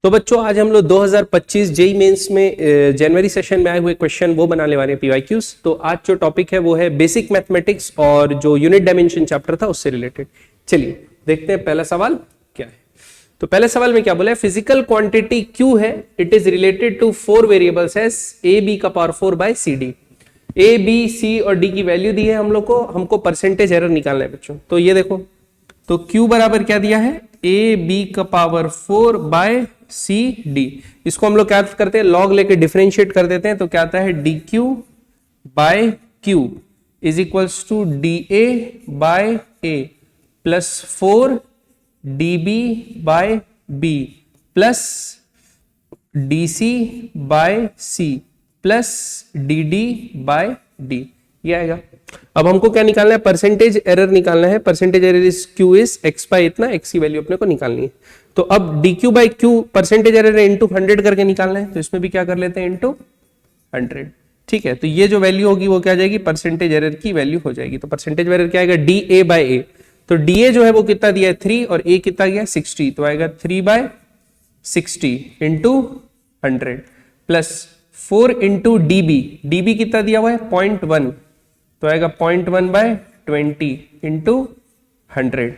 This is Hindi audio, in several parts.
तो बच्चों आज हम लोग 2025 जेई मेंस में जनवरी सेशन में आए हुए क्वेश्चन वो बनाने वाले हैं पीवाईक्यूज। तो आज जो टॉपिक है वो है बेसिक मैथमेटिक्स और जो यूनिट डायमेंशन चैप्टर था उससे रिलेटेड। चलिए देखते हैं पहला सवाल क्या है। तो पहले सवाल में क्या बोला है, फिजिकल क्वांटिटी क्यू है, it is related to 4 variables as A B का power 4 by C D. A B C और डी की वैल्यू दी है हम लोग को, हमको परसेंटेज एरर निकालना है बच्चों। तो ये देखो, तो Q बराबर क्या दिया है, ए बी का पावर 4 बाय सी डी। इसको हम लोग क्या करते हैं, लॉग लेके डिफरेंशिएट कर देते हैं। तो क्या आता है, D Q by Q is equals to D A by A plus 4 D B by B plus D C by C plus D D by D. ये आएगा। अब हमको क्या निकालना है, परसेंटेज एरर निकालना है। Percentage error is Q is X by इतना, एक्स की वैल्यू अपने को निकालनी है। तो अब D Q by Q percentage error है इंटू 100 करके निकालना है। तो इसमें भी क्या कर लेते हैं, इंटू 100। ठीक है, तो ये जो वैल्यू होगी वो क्या आ जाएगी, परसेंटेज एरर की वैल्यू हो जाएगी। तो परसेंटेज एरर क्या आएगा, डी ए बाय ए। तो डी ए जो है वो कितना दिया है 3 और ए कितना गया 60। तो आएगा 3 by 60 into 100 plus 4 into D B. D B कितना दिया हुआ है 0.1, तो आएगा 0.1 by 20 into 100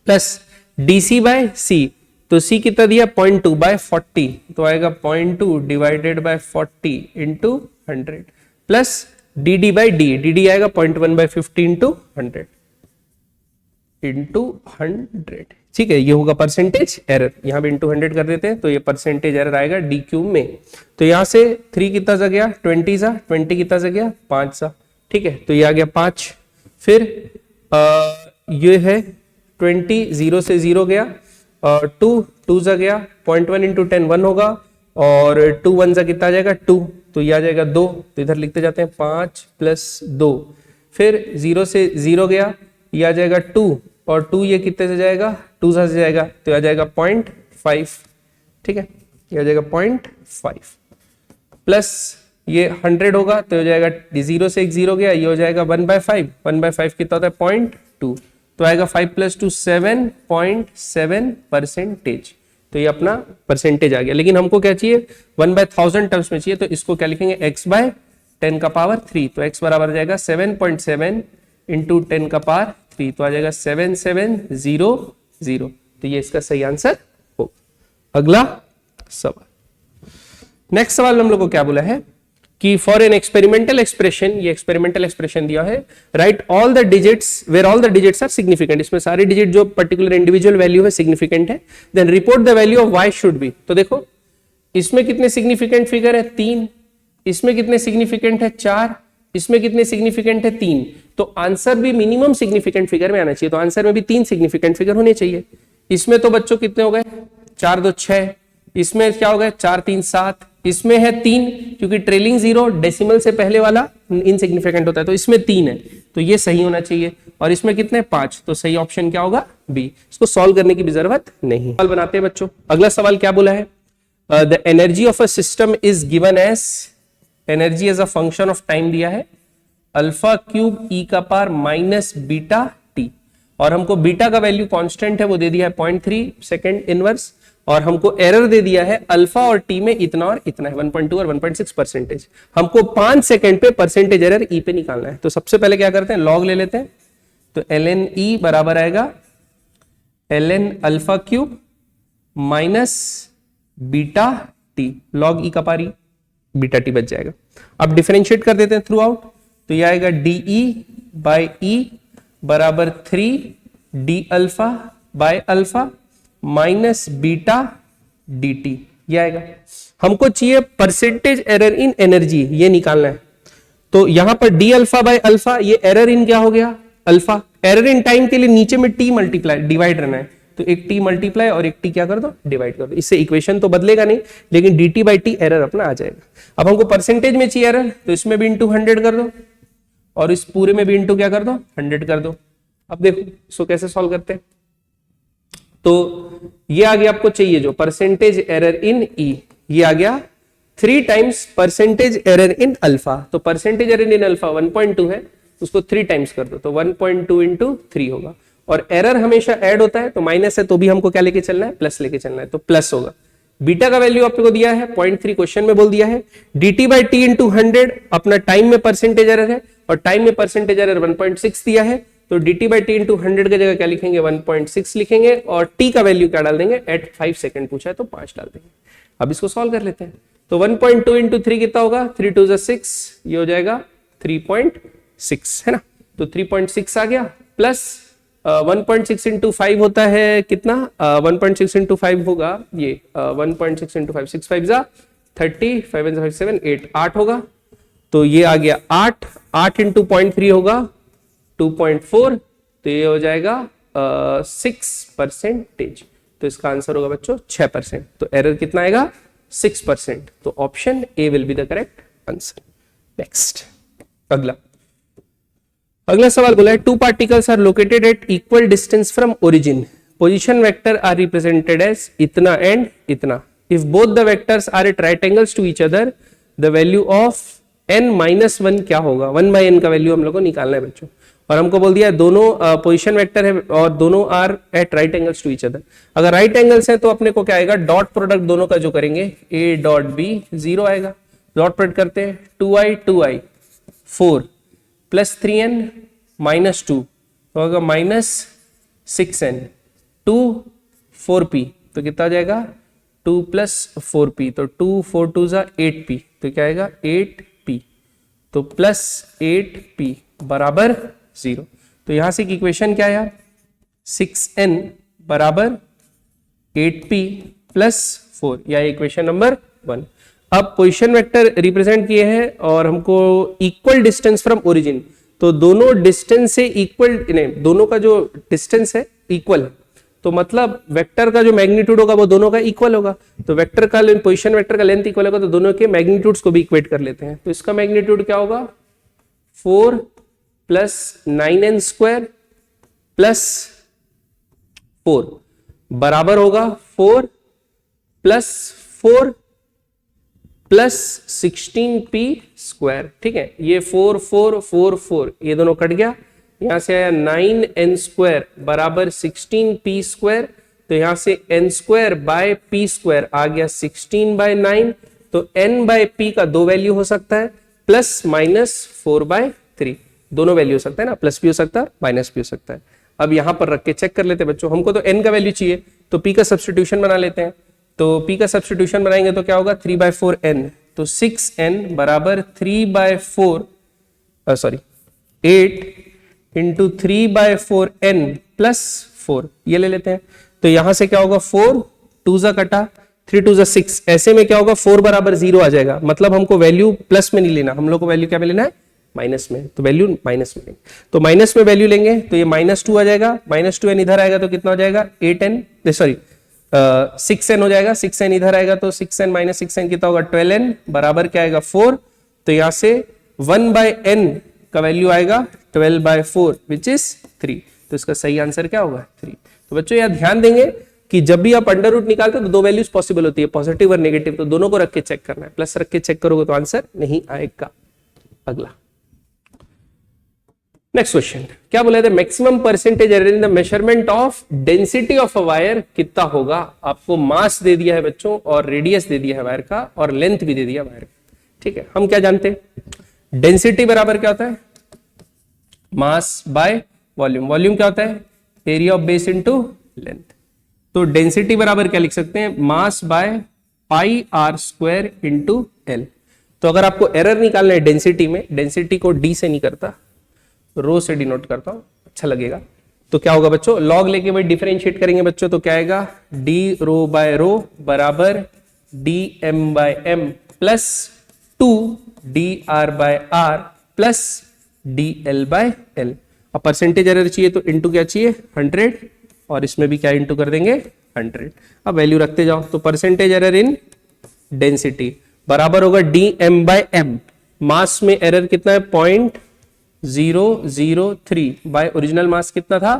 plus D C by C. तो सी कितना दिया 0.2 बाय 40, तो आएगा 0.2 divided by 40 into 100 plus D D by D. D D आएगा 0.1 बाय 50 इंटू 100 इंटू 100। ठीक है, ये होगा परसेंटेज एरर। यहां भी इंटू 100 कर देते हैं तो ये परसेंटेज एरर आएगा डी क्यू में। तो यहां से 3 कितना सा गया 20 सा, 20 कितना सा गया 5 सा। ठीक है, तो ये आ गया 5। फिर ये है 20, 0 से 0 गया और 2 सा गया 0.1 इंटू 10 1 होगा और 2 1 सा कितना आ जाएगा 2, तो ये आ जाएगा 2। तो इधर लिखते जाते हैं 5 प्लस 2। फिर 0 से 0 गया, ये आ जाएगा 2 और 2 ये कितने से जाएगा 2 से जाएगा, तो आ जाएगा 0.5। ठीक है, ये आ जाएगा 0.5 प्लस ये 100 होगा तो हो जाएगा 0 से 1 0 गया, ये हो जाएगा 1/5। 1/5 कितना होता है 0.2, तो आएगा 5 प्लस 2 7.7 परसेंटेज। तो ये अपना परसेंटेज आ गया। लेकिन हमको क्या चाहिए 1/1000 टर्म्स में चाहिए, तो इसको क्या लिखेंगे x बाय 10 का पावर 3। तो x बराबर जाएगा 7.7 इंटू 10 का पावर 3, तो आ जाएगा 7700। तो ये इसका सही आंसर हो। अगला सवाल, नेक्स्ट सवाल में हम लोग को क्या बोला है कि फॉर एन एक्सपेरिमेंटल एक्सप्रेशन, ये एक्सपेरिमेंटल एक्सप्रेशन दिया है, write all the digits where all the digits are significant. इसमें सारे डिजिट जो पर्टिकुलर इंडिविजुअल वैल्यू है सिग्निफिकेंट है। Then report the value of y should be. तो देखो इसमें कितने सिग्निफिकेंट फिगर है 3, इसमें कितने सिग्निफिकेंट है 4, इसमें कितने सिग्निफिकेंट है 3। तो आंसर भी मिनिमम सिग्निफिकेंट फिगर में आना चाहिए। तो आंसर में भी 3 सिग्निफिकेंट फिगर होने चाहिए। इसमें तो बच्चों कितने हो गए 4 2 6, इसमें क्या हो गया 4 3 7, इसमें है 3 क्योंकि ट्रेलिंग 0 डेसिमल से पहले वाला इनसिग्निफिकेंट होता है, तो इसमें 3 है, तो ये सही होना चाहिए। और इसमें कितने 5, तो सही ऑप्शन क्या होगा बी। इसको सॉल्व करने की भी जरूरत नहीं। सवाल बनाते हैं बच्चों। अगला सवाल क्या बोला है, the energy of a system is given as, energy as a function of time दिया है अल्फा क्यूब ई का पावर माइनस बीटा टी, और हमको बीटा का वैल्यू कांस्टेंट है वो दे दिया है 0.3 सेकेंड इनवर्स, और हमको एरर दे दिया है अल्फा और टी में इतना और इतना है 1.2 और 1.6 परसेंटेज। हमको 5 सेकंड पे परसेंटेज एरर ई पे निकालना है। तो सबसे पहले क्या करते हैं, लॉग ले लेते हैं। तो ln ई बराबर आएगा ln alpha cube minus beta T, log E का पारी बीटा टी बच जाएगा। अब डिफरेंशिएट कर देते हैं थ्रू आउट। तो ये आएगा डी बाई ई बराबर 3 D alpha by alpha minus beta D T. ये आएगा। हमको चाहिए परसेंटेज एरर इन एनर्जी, ये निकालना है। तो यहां पर डी अल्फा बाय अल्फा, ये एरर इन क्या हो गया अल्फा। एरर इन टाइम के लिए नीचे में टी मल्टीप्लाई डिवाइड रहना है, तो एक टी मल्टीप्लाई और एक टी क्या कर दो डिवाइड कर दो। इससे इक्वेशन तो बदलेगा नहीं, लेकिन D T by T error अपना आ जाएगा। अब हमको परसेंटेज में चाहिए एरर, तो इसमें भी इंटू 100 कर दो और इस पूरे में भी इंटू क्या कर दो 100 कर दो। अब देखो इसको कैसे सॉल्व करते हैं। तो ये आ गया, आपको चाहिए जो परसेंटेज एरर इन ई, ये आ गया 3 times percentage error in alpha. तो परसेंटेज एरर इन अल्फा 1.2 है, उसको 3 टाइम्स कर दो, तो 1.2 इंटू 3 होगा। और एरर हमेशा ऐड होता है, तो माइनस है तो भी हमको क्या लेके चलना है, प्लस लेके चलना है, तो प्लस होगा। बीटा का वैल्यू आपको दिया है 0.3, क्वेश्चन में बोल दिया है। dt बाई टी इंटू 100 अपना टाइम में परसेंटेज एरर है, और टाइम में परसेंटेज एरर 1.6 दिया है, तो dt बाई टी इंटू 100 की जगह क्या लिखेंगे, 1.6 लिखेंगे, और t का वैल्यू क्या डाल देंगे, एट 5 सेकंड पूछा है तो 5 डाल देंगे। अब इसको सॉल्व कर लेते हैं। तो 1.2 इंटू 3 कितना होगा, 3 2 6, ये हो जाएगा 3.6, है ना। तो 3.6 आ गया, प्लस 1.6 इंटू 5 होता है कितना, 1.6 इंटू 5 होगा ये 1.6 इंटू 5, 6 5 जा 30, 5 1 5 7 8, 8 होगा, तो ये आ गया 8, 8 इंटू 0.3 होगा 2.4, तो ये हो जाएगा 6%। तो इसका आंसर होगा बच्चों 6%। तो एरर कितना आएगा, 6%। तो option A will be the correct answer. Next, अगला सवाल बोला है, two particles are located at equal distance from origin, position vector are represented as इतना एंड इतना। If both the vectors are at right angles to each other, the value of n-1 क्या होगा, 1/n का वैल्यू हम लोग को निकालना है बच्चों। और हमको बोल दिया है दोनों पोजीशन वेक्टर है और दोनों are at right angles to each other. अगर राइट एंगल्स है तो अपने को क्या आएगा, डॉट प्रोडक्ट दोनों का जो करेंगे a डॉट b 0 आएगा। डॉट प्रोडक्ट करते हैं, 2i 4 प्लस 3n माइनस 2 तो होगा माइनस 6n, 2 4p तो कितना आ जाएगा, 2 प्लस 4p, तो 2 4 2 जा 8p, तो क्या आएगा 8p, तो प्लस 8p बराबर 0। तो यहां से इक्वेशन क्या आया, 6n बराबर 8p प्लस 4, या इक्वेशन नंबर 1। अब पोजीशन वेक्टर रिप्रेजेंट किए हैं और हमको इक्वल डिस्टेंस फ्रॉम ओरिजिन, तो दोनों डिस्टेंस से इक्वल, नहीं दोनों का जो डिस्टेंस है इक्वल है, तो मतलब वेक्टर का जो मैग्नीट्यूड होगा वो दोनों का इक्वल होगा। तो वेक्टर का पोजीशन वेक्टर का लेंथ इक्वल होगा, तो दोनों के मैग्नीट्यूड्स को भी इक्वेट कर लेते हैं। तो इसका मैग्नीट्यूड क्या होगा, 4 प्लस 9n स्क्वायर प्लस 4 बराबर होगा 4 प्लस 4 प्लस 16p स्क्वायर। ठीक है, ये 4 4 4 4 ये दोनों कट गया, यहां से आया 9n स्क्वायर बराबर 16p स्क्वायर, तो यहां से n square by p square आ गया 16/9, तो n बाय p का दो वैल्यू हो सकता है, प्लस माइनस 4/3 दोनों वैल्यू हो सकता है ना, प्लस भी हो सकता है माइनस भी हो सकता है। अब यहां पर रख के चेक कर लेते हैं बच्चों, हमको तो n का वैल्यू चाहिए तो p का सब्स्टिट्यूशन बना लेते हैं। तो p का सब्स्टिट्यूशन बनाएंगे तो क्या होगा 3/4n, तो 6n बराबर 3/4 सॉरी 8 इंटू 3/4n प्लस 4 ये ले लेते हैं। तो यहां से क्या होगा 4 2 जा कटा 3 2 जा 6, ऐसे में क्या होगा 4 बराबर 0 आ जाएगा, मतलब हमको वैल्यू प्लस में नहीं लेना, हम लोग को वैल्यू क्या में लेना है माइनस में, तो वैल्यू माइनस में लेंगे। तो माइनस में वैल्यू लेंगे तो ये -2 आ जाएगा, -2n इधर आएगा तो कितना हो जाएगा 8n सॉरी 6n हो जाएगा, 6n इधर आएगा तो 6n माइनस 6n कितना होगा 12n बराबर क्या आएगा 4, तो यहां से 1/n का वैल्यू आएगा 12/4 विच इज 3, तो इसका सही आंसर क्या होगा 3। तो बच्चों यहां ध्यान देंगे कि जब भी आप अंडर रूट निकालते हो तो दो वैल्यूज पॉसिबल होती है, पॉजिटिव और नेगेटिव, तो दोनों को रख के चेक करना है, प्लस रख के चेक करोगे तो आंसर नहीं आएगा। अगला नेक्स्ट क्वेश्चन क्या बोला था, maximum percentage error in the measurement of density of a wire कितना होगा। आपको मास दे दिया है बच्चों और रेडियस दे दिया है वायर का और लेंथ भी दे दिया वायर का। ठीक है, हम क्या जानते हैं डेंसिटी बराबर क्या होता है मास बाय वॉल्यूम, वॉल्यूम क्या होता है area of base into length. तो डेंसिटी बराबर क्या लिख सकते हैं mass by pi R square into L. तो अगर आपको एरर निकालना है डेंसिटी में, डेंसिटी को डी से नहीं करता रो से डिनोट करता हूं, अच्छा लगेगा। तो क्या होगा बच्चों लॉग लेके भाई डिफरेंशिएट करेंगे बच्चों, तो क्या आएगा डी रो बाय रो बराबर D M by M plus 2 D R by R plus D L by L. अब परसेंटेज एरर चाहिए तो इंटू क्या चाहिए 100 और इसमें भी क्या इंटू कर देंगे 100। अब वैल्यू रखते जाओ, तो परसेंटेज एरर इन डेंसिटी बराबर होगा डी एम बाय एम, मास में एरर कितना है 0.003 बाय ओरिजिनल मास कितना था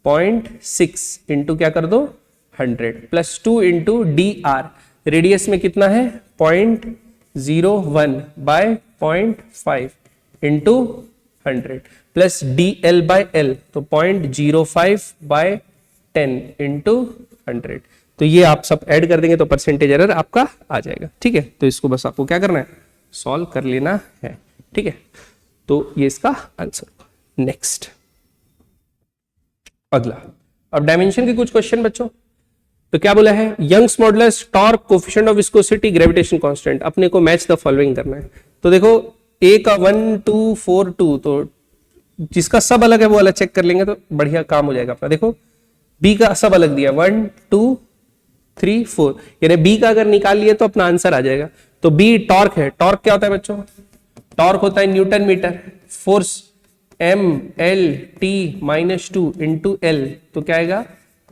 0.6 इंटू क्या कर दो 100 plus 2 into D R, radius में कितना है 0.01 बाय 0.5 इंटू 100 प्लस DL/L तो 0.05/10 इंटू 100। तो ये आप सब ऐड कर देंगे तो परसेंटेज एरर आपका आ जाएगा। ठीक है, तो इसको बस आपको क्या करना है, सॉल्व कर लेना है। ठीक है, तो ये इसका आंसर। नेक्स्ट अगला, अब डायमेंशन के कुछ क्वेश्चन बच्चों। तो क्या बोला है, Young's modulus, torque, coefficient of viscosity, gravitation constant. अपने को मैच द फॉलोइंग करना है। तो देखो ए का 1 2 4 2, तो जिसका सब अलग है वो अलग चेक कर लेंगे तो बढ़िया काम हो जाएगा अपना। देखो बी का सब अलग दिया 1 2 3 4, यानी बी का अगर निकाल लिए तो अपना आंसर आ जाएगा। तो बी टॉर्क है। टॉर्क क्या होता है बच्चों, टॉर्क होता है newton metre. Force ML/T-2 into L, तो क्या आएगा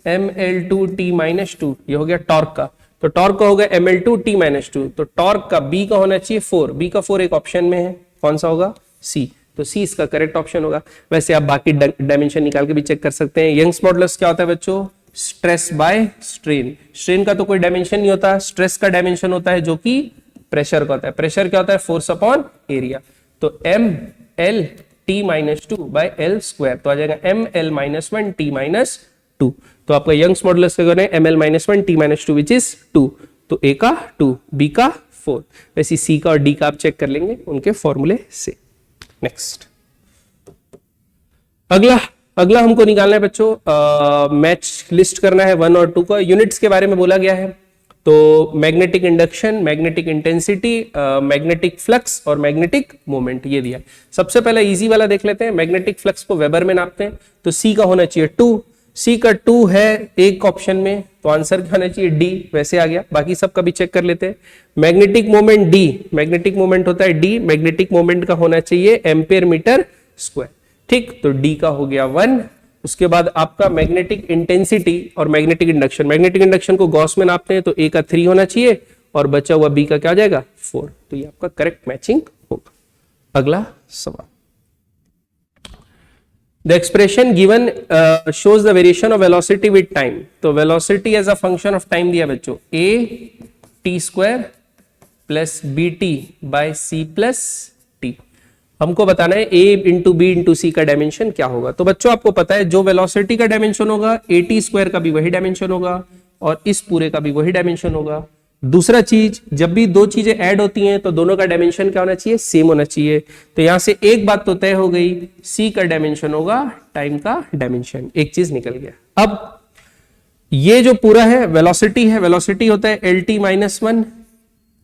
ML/T-2, ये हो गया टॉर्क का। तो टॉर्क का होगा ML/T-2, तो टॉर्क का बी का होना चाहिए 4। बी का 4 एक ऑप्शन में है, कौन सा होगा, सी। तो सी इसका करेक्ट ऑप्शन होगा। वैसे आप बाकी डायमेंशन निकाल के भी चेक कर सकते हैं। यंग्स मॉडुलस क्या होता है बच्चों, स्ट्रेस बाय स्ट्रेन। स्ट्रेन का तो कोई डायमेंशन नहीं होता, स्ट्रेस का डायमेंशन होता है जो कि प्रेशर का होता है। प्रेशर क्या होता है, फोर्स अपॉन एरिया। तो ML/T-2/L², तो आ जाएगा ML-1T-2। तो आपका यंग्स मॉडुलस का है ML-1T-2 विच इज 2। तो ए का 2, बी का 4। वैसे सी का और डी का आप चेक कर लेंगे उनके फॉर्मूले से। नेक्स्ट अगला हमको निकालना है बच्चों, मैच लिस्ट करना है 1 और 2 का। यूनिट्स के बारे में बोला गया है, तो magnetic induction, magnetic intensity, magnetic flux और मैग्नेटिक मोमेंट ये दिया है। सबसे पहले इजी वाला देख लेते हैं। मैग्नेटिक फ्लक्स को वेबर में नापते हैं, तो सी का होना चाहिए 2। सी का 2 है एक ऑप्शन में, तो आंसर क्या होना चाहिए, डी। वैसे आ गया, बाकी सब का भी चेक कर लेते हैं। Magnetic moment D, magnetic moment होता है डी। मैग्नेटिक मोमेंट का होना चाहिए एम्पियर मीटर स्क्वायर। ठीक, तो डी का हो गया 1। उसके बाद आपका मैग्नेटिक इंटेंसिटी और मैग्नेटिक इंडक्शन। मैग्नेटिक इंडक्शन को गॉस में नापते हैं, तो ए का 3 होना चाहिए और बचा हुआ बी का क्या हो जाएगा 4। तो ये आपका करेक्ट मैचिंग होगा। अगला सवाल, the expression given shows the variation of velocity with time. तो velocity as a function of time दिया बच्चों, a/t² प्लस bt/c+t। हमको बताना है a into B into C का डायमेंशन क्या होगा। तो बच्चों आपको पता है जो वेलोसिटी का डायमेंशन होगा at² का भी वही डायमेंशन होगा और इस पूरे का भी वही डायमेंशन होगा। दूसरा चीज, जब भी दो चीजें ऐड होती हैं तो दोनों का डायमेंशन क्या होना चाहिए, सेम होना चाहिए। तो यहां से एक बात तो तय हो गई, सी का डायमेंशन होगा टाइम का डायमेंशन। एक चीज निकल गया। अब ये जो पूरा है वेलोसिटी है, वेलोसिटी होता है LT-1,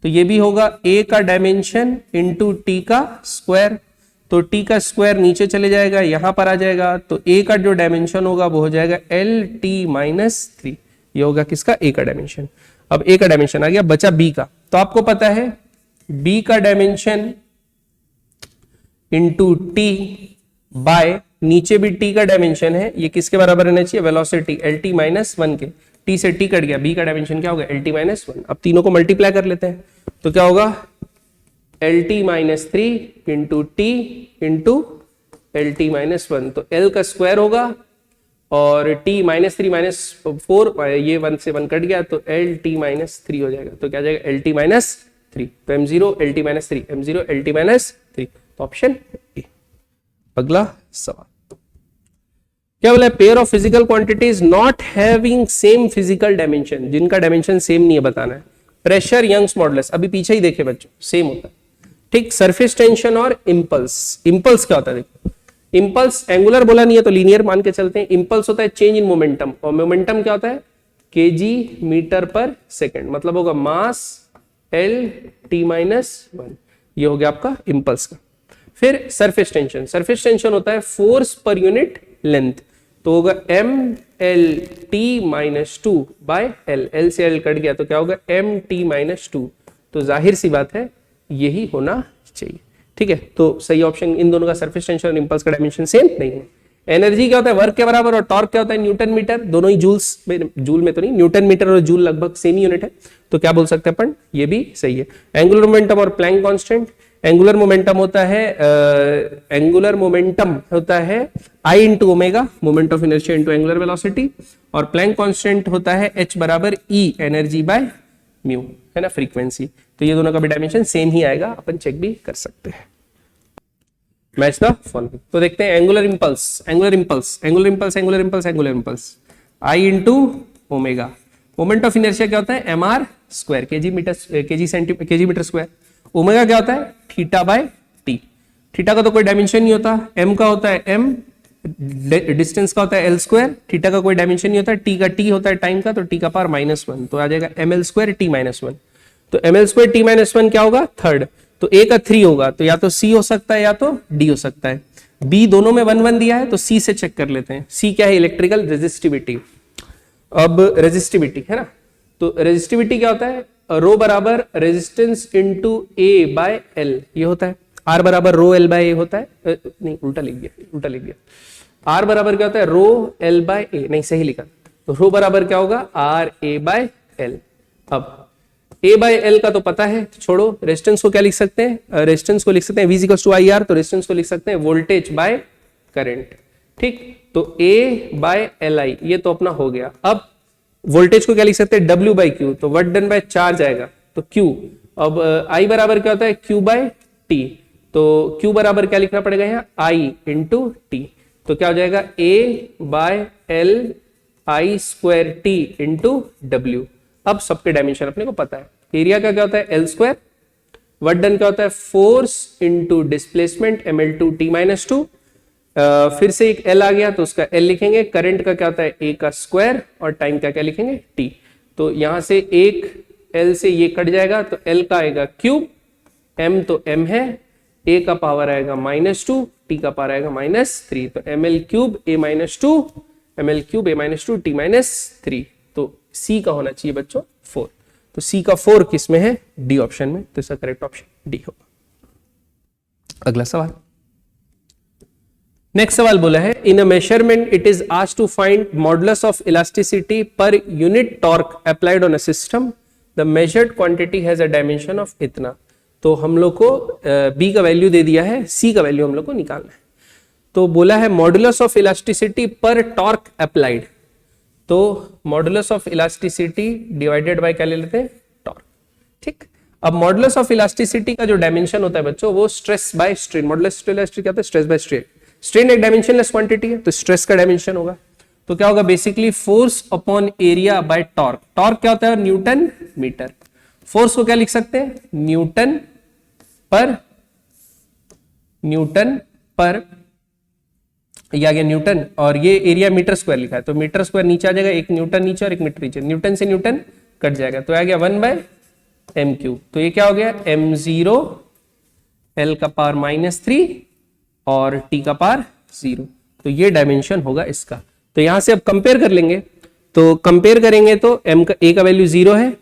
तो ये भी होगा a का डायमेंशन इंटू टी का स्क्वायर। तो टी का स्क्वायर नीचे चले जाएगा, यहां पर आ जाएगा, तो a का जो डायमेंशन होगा वो हो जाएगा LT-3। ये होगा किसका, a का डायमेंशन। अब a का डायमेंशन आ गया, बचा b का। तो आपको पता है b का डायमेंशन इंटू टी बाय नीचे भी t का डायमेंशन है, ये किसके बराबर रहना चाहिए, वेलोसिटी LT-1 के। t से t कट गया, b का डायमेंशन क्या होगा LT-1। अब तीनों को मल्टीप्लाई कर लेते हैं, तो क्या होगा LT-3 into T into LT-1। तो l का स्क्वायर होगा और T-3 - 4, ये 1 से 1 कट गया, तो LT-3 हो जाएगा। तो क्या जाएगा LT-3। तो M0 LT-3, M0 LT-3, तो ऑप्शन ए। अगला सवाल क्या बोला, pair of physical quantities not having same physical dimension, जिनका डायमेंशन सेम नहीं है बताना है। प्रेशर, यंग्स मॉडुलस, अभी पीछे ही देखे बच्चों, सेम होता है। ठीक, सरफेस टेंशन और इंपल्स। इंपल्स क्या होता है, देखो इंपल्स एंगुलर बोला नहीं है तो लीनियर मान के चलते हैं। इंपल्स होता है चेंज इन मोमेंटम, और मोमेंटम क्या होता है kg/s, मतलब होगा मास LT-1। ये हो गया आपका इंपल्स का। फिर सरफेस टेंशन, सरफेस टेंशन होता है फोर्स पर यूनिट लेंथ, तो होगा MLT-2/L। L से L कट गया तो क्या होगा MT-2। तो जाहिर सी बात है यही होना चाहिए। ठीक है, तो सही ऑप्शन इन दोनों का, सरफेस टेंशन और इंपल्स का डायमेंशन सेम नहीं है। एनर्जी क्या होता है, वर्क के बराबर, और टॉर्क क्या होता है न्यूटन मीटर। दोनों ही जूल्स में, जूल में तो नहीं, न्यूटन मीटर और जूल लगभग सेम ही यूनिट है, तो क्या बोल सकते हैं अपन, ये भी सही है। एंगुलर मोमेंटम और प्लैंक कांस्टेंट। एंगुलर मोमेंटम होता है I into omega, moment of inertia into angular velocity, और प्लैंक कांस्टेंट होता है H बराबर E एनर्जी बाय म्यू, है ना, फ्रीक्वेंसी। तो ये दोनों का भी डायमेंशन सेम ही आएगा, अपन चेक भी कर सकते हैं। Match the following. तो देखते हैं angular impulse, angular impulse, angular impulse, angular impulse, angular impulse, I into omega. Moment of inertia क्या होता है? M R square, KG metre square. Omega क्या होता है? Theta by T. थीटा का तो कोई डायमेंशन नहीं होता, एम का होता है एम, डिस्टेंस का होता है एल स्क्वायर, थीटा का कोई डायमेंशन नहीं होता, टी का टी होता है टाइम का, तो टी का पावर -1, तो आ जाएगा एम एल स्क्वायर टी -1। तो एम एल स्क्वायर टी -1 क्या होगा? थर्ड। तो ए का 3 होगा, तो या तो सी हो सकता है या तो डी हो सकता है। बी दोनों में 1 1 दिया है, तो सी से चेक कर लेते हैं। सी क्या है? Electrical resistivity. अब रेजिस्टिविटी है ना, तो रेजिस्टिविटी क्या होता है? रो बराबर resistance into A by L, ये होता है। आर बराबर रो एल बाय ए होता है, नहीं उल्टा लिख दिया। आर बराबर क्या होता है? रो एल बाय ए, नहीं सही लिखा। तो रो बराबर क्या होगा? R A by L. अब ए बाय एल का तो पता है, तो छोड़ो। रेजिस्टेंस को क्या लिख सकते हैं? रेजिस्टेंस को लिख सकते हैं V equals to I R, तो रेजिस्टेंस को लिख सकते हैं वोल्टेज बाय करंट। ठीक, तो ए बाय एल आई ये तो अपना हो गया। अब वोल्टेज को क्या लिख सकते हैं? W बाय क्यू, तो वर्क डन बाय चार्ज आएगा, तो Q। अब I बराबर क्या होता है? Q बाय T, तो Q बराबर क्या लिखना पड़ेगा यहाँ? I इंटू T, तो क्या हो जाएगा? A by L I square T into W। अब सबके डायमेंशन अपने को पता है। एरिया का क्या होता है? L square. वर्क डन क्या होता है? Force into displacement ml2 t-2। फिर से एक L आ गया, तो उसका L लिखेंगे। करंट का क्या होता है? A का स्क्वायर, और टाइम का क्या लिखेंगे? T। तो यहां से एक L से ये कट जाएगा, तो L का आएगा क्यूब, M तो M है, A का पावर आएगा -2, T का पावर आएगा -3, तो ml cube A -2, ml cube A -2 T -3। तो C का होना चाहिए बच्चों 4, तो C का 4 किस में है? डी ऑप्शन में, तो इसका करेक्ट ऑप्शन डी होगा। अगला सवाल, नेक्स्ट सवाल बोला है, in a measurement it is asked to find modulus of elasticity per unit torque applied on a system, the measured quantity has a dimension of इतना। तो हम लोग को बी का वैल्यू दे दिया है, सी का वैल्यू हम लोग को निकालना है। तो बोला है मॉडुलस ऑफ इलास्टिसिटी पर टॉर्क अप्लाइड, तो modulus of elasticity divided by क्या ले लेते हैं? टॉर्क। ठीक, अब मॉडुलस ऑफ इलास्टिसिटी का जो डायमेंशन होता है बच्चों, वो stress by strain. Modulus of elasticity क्या होता है? Stress by strain. स्ट्रेन एक डायमेंशनलेस क्वांटिटी है, तो स्ट्रेस का डायमेंशन होगा, तो क्या होगा? Basically force upon area bye torque. Torque क्या होता है? Newton metre. फोर्स को क्या लिख सकते हैं? न्यूटन पर ये आ गया न्यूटन, और ये एरिया मीटर स्क्वायर लिखा है, तो मीटर स्क्वायर नीचे आ जाएगा, एक न्यूटन नीचे और एक मीटर नीचे, न्यूटन से न्यूटन कट जाएगा, तो आ गया 1/m³। तो ये क्या हो गया? m0 l का पावर -3 और t का पावर 0, तो ये डायमेंशन होगा इसका। तो यहां से अब कंपेयर कर लेंगे, तो कंपेयर करेंगे तो a का वैल्यू 0 है,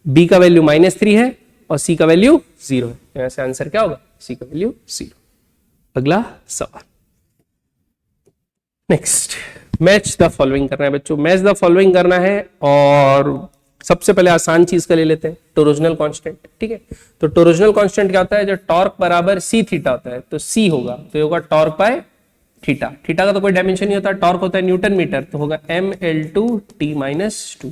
b का वैल्यू -3 है, और c का वैल्यू 0 है। यहां से आंसर क्या होगा? c का वैल्यू 0। अगला सवाल, नेक्स्ट, मैच द फॉलोइंग करना है बच्चों, मैच द फॉलोइंग करना है। और सबसे पहले आसान चीज का ले लेते हैं, टोरोजनल कांस्टेंट। ठीक है, तो टोरोजनल कांस्टेंट क्या होता है? जो टॉर्क बराबर सी थीटा होता है, तो सी होगा, तो ये होगा टॉर्क बाय थीटा। थीटा का तो कोई डायमेंशन नहीं होता, टॉर्क होता है न्यूटन मीटर, तो होगा ml2 t-2,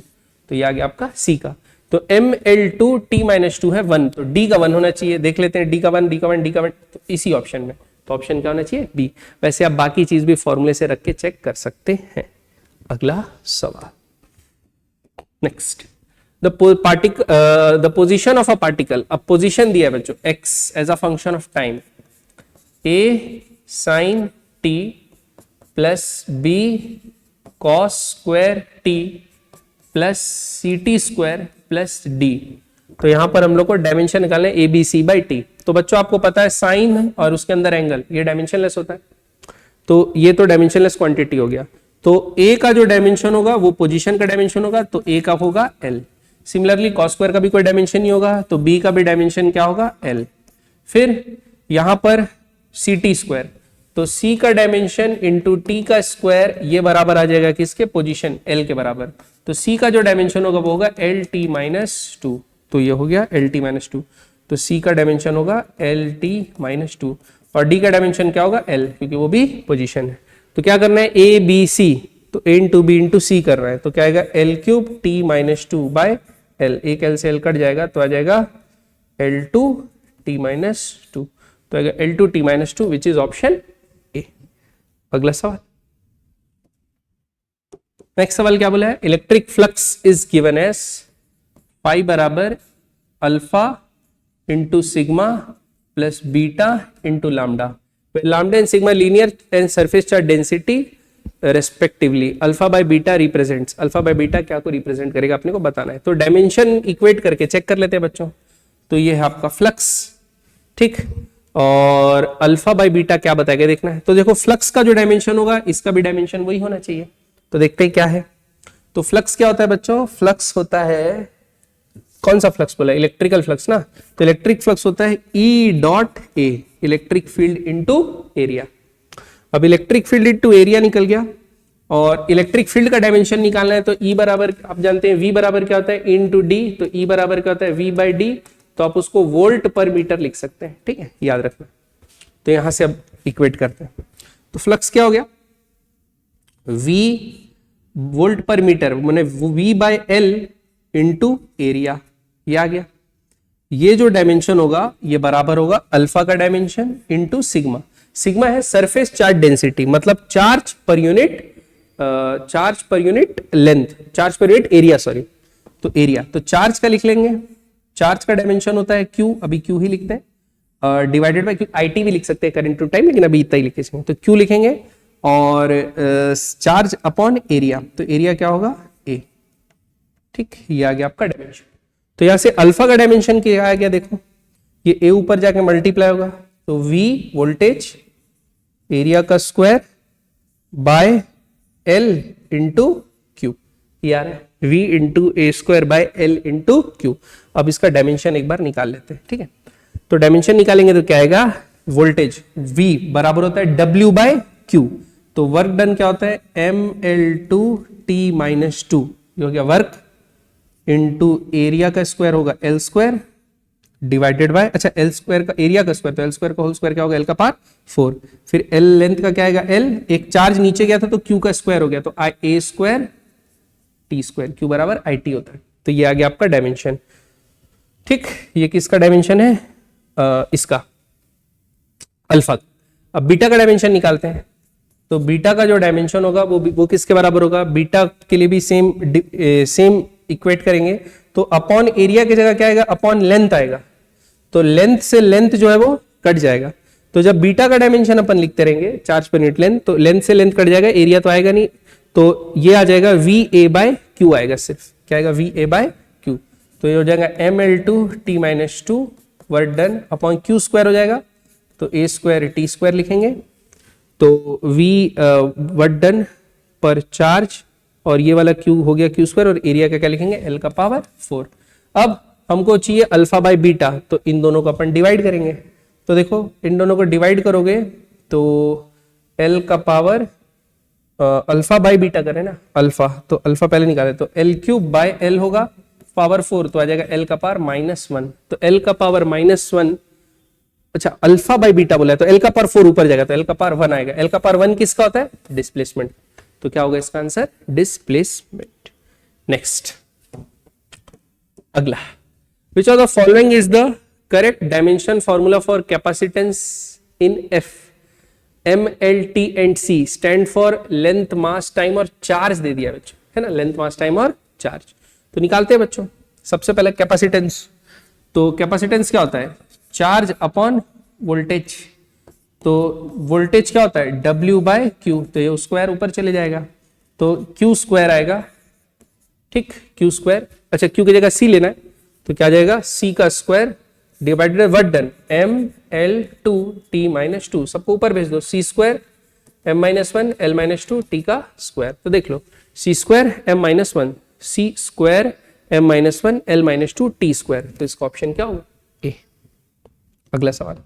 तो ये आ गया आपका सी का। तो ml2 t-2 है 1, तो d का 1 होना चाहिए। देख लेते हैं d का 1, d का 1, d का 1, तो इसी ऑप्शन में, तो ऑप्शन क्या होना चाहिए? बी। वैसे आप बाकी चीज भी फॉर्मूले से रख के चेक कर सकते हैं। अगला सवाल, next, the position of a particle. अब पोजीशन दिया है बच्चों x as a function of time, a sin t plus b cos square t plus ct square plus d। तो यहां पर हम लोग को डायमेंशन निकालना है ABC/T। तो बच्चों आपको पता है साइन और उसके अंदर एंगल, ये डायमेंशनलेस होता है, तो ये तो डायमेंशनलेस क्वांटिटी हो गया। तो a का जो डायमेंशन होगा वो पोजीशन का डायमेंशन होगा, तो a का होगा l। सिमिलरली cos स्क्वायर का भी कोई डायमेंशन नहीं होगा, तो b का भी डायमेंशन क्या होगा? l। फिर यहां पर ct स्क्वायर, तो c का डायमेंशन इंटू t का स्क्वायर, ये बराबर आ जाएगा किसके? पोजीशन l के बराबर। तो c का जो डायमेंशन होगा वो होगा lt-2, तो ये हो गया lt-2, तो c का डायमेंशन होगा lt-2, और d का डायमेंशन क्या होगा? l, क्योंकि वो भी पोजीशन है। तो क्या करना है? a b c, तो a इंटू बी इंटू सी कर रहा है, तो क्या आएगा? l³ t-2/l, एक l से l कट जाएगा, तो आ जाएगा l2 t-2, तो आएगा L2 T-2 which is option A. अगला सवाल, नेक्स्ट सवाल क्या बोला है, electric flux is given as phi बराबर alpha into sigma plus beta into lambda, lambda and sigma linear and surface charge density respectively, alpha by beta represents, alpha by beta क्या को रिप्रेजेंट करेगा अपने को बताना है। तो डायमेंशन इक्वेट करके चेक कर लेते हैं बच्चों। तो ये है आपका फ्लक्स, ठीक, और अल्फा बाय बीटा क्या बताएगा देखना है। तो देखो फ्लक्स का जो डायमेंशन होगा इसका भी डायमेंशन वही होना चाहिए। तो देखते हैं क्या है। तो फ्लक्स क्या होता है बच्चों, फ्लक्स होता है, कौन सा फ्लक्स बोला, इलेक्ट्रिकल फ्लक्स ना। तो इलेक्ट्रिक फ्लक्स होता है E dot A, electric field into area. अब इलेक्ट्रिक फील्ड इनटू एरिया निकल गया और इलेक्ट्रिक फील्ड का डायमेंशन निकालना है। तो ई बराबर आप जानते हैं, वी बराबर क्या होता है इनटू डी, तो ई बराबर क्या होता है वी बाई डी, तो आप उसको वोल्ट पर मीटर लिख सकते हैं, ठीक है, याद रखना। तो यहां से अब इक्वेट करते हैं। तो फ्लक्स क्या हो गया, वी वोल्ट पर मीटर मैंने V by L into area, ये आ गया। ये जो डायमेंशन होगा ये बराबर होगा अल्फा का डायमेंशन इंटू सिग्मा। सिग्मा है सरफेस चार्ज डेंसिटी, मतलब charge per unit length, charge per unit area, sorry, तो एरिया। तो चार्ज का लिख लेंगे, चार्ज का डायमेंशन होता है क्यू, अभी क्यू ही लिखते हैं, डिवाइडेड बाय क्यू, आईटी भी लिख सकते हैं करंट टू टाइम, लेकिन अभी इतना ही लिखेंगे। तो क्यू लिखेंगे और चार्ज अपॉन एरिया, तो एरिया क्या होगा ए, ठीक, ये आ गया आपका डायमेंशन। तो यहां से अल्फा का डायमेंशन क्या आ गया, देखो ये ए ऊपर जाके मल्टीप्लाई होगा, तो वी वोल्टेज एरिया का square by L into Q, ये आ रहा है V into A square by L into Q. अब इसका डायमेंशन एक बार निकाल लेते हैं, ठीक है। तो डायमेंशन निकालेंगे तो क्या आएगा, वोल्टेज वी बराबर होता है डब्ल्यू बाय क्यू, तो वर्क डन क्या होता है ML2T-2, ये हो गया वर्क इंटू एरिया का स्क्वायर होगा एल स्क्वायर डिवाइडेड बाय, अच्छा एल स्क्वायर का एरिया का स्क्वायर, तो एल स्क्वायर का होल स्क्वायर क्या होगा एल का पावर 4, फिर एल लेंथ का क्या आएगा एल, एक चार्ज नीचे गया था तो क्यू का स्क्वायर हो गया, तो आई ए स्क्वायर टी स्क्वायर, क्यू बराबर आई टी होता है। तो ये आ गया आपका डायमेंशन, ठीक। ये किसका डायमेंशन है, इसका अल्फा। अब बीटा का डायमेंशन निकालते हैं। तो बीटा का जो डायमेंशन होगा वो किसके बराबर होगा, बीटा के लिए भी सेम इक्वेट करेंगे। तो अपॉन एरिया की जगह क्या आएगा, अपॉन लेंथ आएगा, तो लेंथ से लेंथ जो है वो कट जाएगा। तो जब बीटा का डायमेंशन अपन लिखते रहेंगे चार्ज पर यूनिट लेंथ, तो लेंथ से लेंथ कट जाएगा, एरिया तो आएगा नहीं, तो ये आ जाएगा वी ए बाय क्यू आएगा, सिर्फ क्या आएगा वी ए बाय क्यू। तो ये हो जाएगा ML2T-2 work done upon Q square हो जाएगा, तो ए स्क्वायर टी स्क्वायर लिखेंगे, तो वी वर्क डन पर चार्ज, और ये वाला क्यू हो गया क्यू स्क्वायर, और एरिया का क्या लिखेंगे एल का पावर 4। अब हमको चाहिए अल्फा बाय बीटा, तो इन दोनों को अपन डिवाइड करेंगे। तो देखो इन दोनों को डिवाइड करोगे तो एल का पावर अल्फा बाय बीटा करें ना, अल्फा, तो अल्फा पहले निकाले, तो एल क्यूब बाय एल होगा पावर 4, तो आ जाएगा एल का पावर -1, तो एल का पावर -1, अच्छा अल्फा बाय बीटा बोला है तो एल का पावर 4 ऊपर जाएगा, तो एल का पावर 1 आएगा। एल का पावर 1 किसका होता है, डिस्प्लेसमेंट, तो क्या होगा इसका आंसर डिस्प्लेसमेंट। नेक्स्ट अगला, which of the following is the correct dimension formula for capacitance in F, M L T and C stand for length mass time और चार्ज दे दिया बच्चों, है ना, लेंथ मास टाइम और चार्ज। तो निकालते हैं बच्चों, सबसे पहले कैपेसिटेंस। तो कैपेसिटेंस क्या होता है, चार्ज अपॉन वोल्टेज, तो वोल्टेज क्या होता है W बाय क्यू, तो ये स्क्वायर ऊपर चले जाएगा, तो क्यू स्क्वायर आएगा, ठीक, क्यू स्क्वायर, अच्छा क्यू की जगह सी लेना है, तो क्या जाएगा सी का square divided by work done ML2T-2, सबको ऊपर भेज दो, C square M-1 L-2 T का स्क्वायर। तो देख लो C square M-1 C square M-1 L-2 T square, तो इसका ऑप्शन क्या होगा ए। अगला सवाल,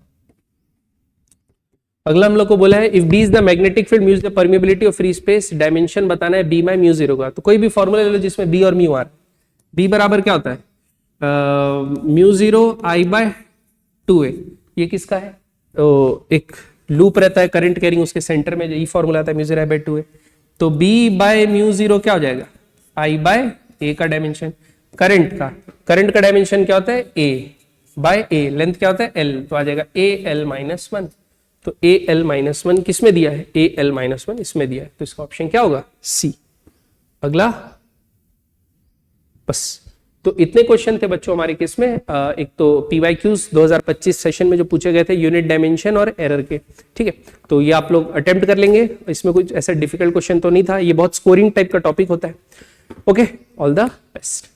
अगला हम लोग को बोला है if D is the magnetic field mu is the permeability of free space, dimension बताना है बी बाय म्यू 0 का। तो कोई भी फॉर्मूला ले लो जिसमें बी और म्यू आ रहा है। बी बराबर क्या होता है म्यू 0 I बाय 2a, ये किसका है, एक लूप रहता है करंट कैरिंग, उसके सेंटर में यही फॉर्मूला आता है म्यू 0 I बाय 2a। तो बी बाय म्यू 0 क्या हो जाएगा I बाय a का डायमेंशन, करंट का डायमेंशन क्या होता है a, बाय ए, लेंथ क्या होता है एल, तो आ जाएगा ए एल माइनस वन। तो ए एल माइनस वन किसमें दिया है, ए एल माइनस वन इसमें दिया है, तो इसका ऑप्शन क्या होगा सी। अगला, बस। तो इतने क्वेश्चन थे बच्चों हमारे केस में। एक तो पीवाईक्यूज 2025 सेशन में जो पूछे गए थे यूनिट डायमेंशन और एरर के, ठीक है। तो ये आप लोग अटेम्प्ट कर लेंगे, इसमें कुछ ऐसा डिफिकल्ट क्वेश्चन तो नहीं था, ये बहुत स्कोरिंग टाइप का टॉपिक होता है। Okay, all the best.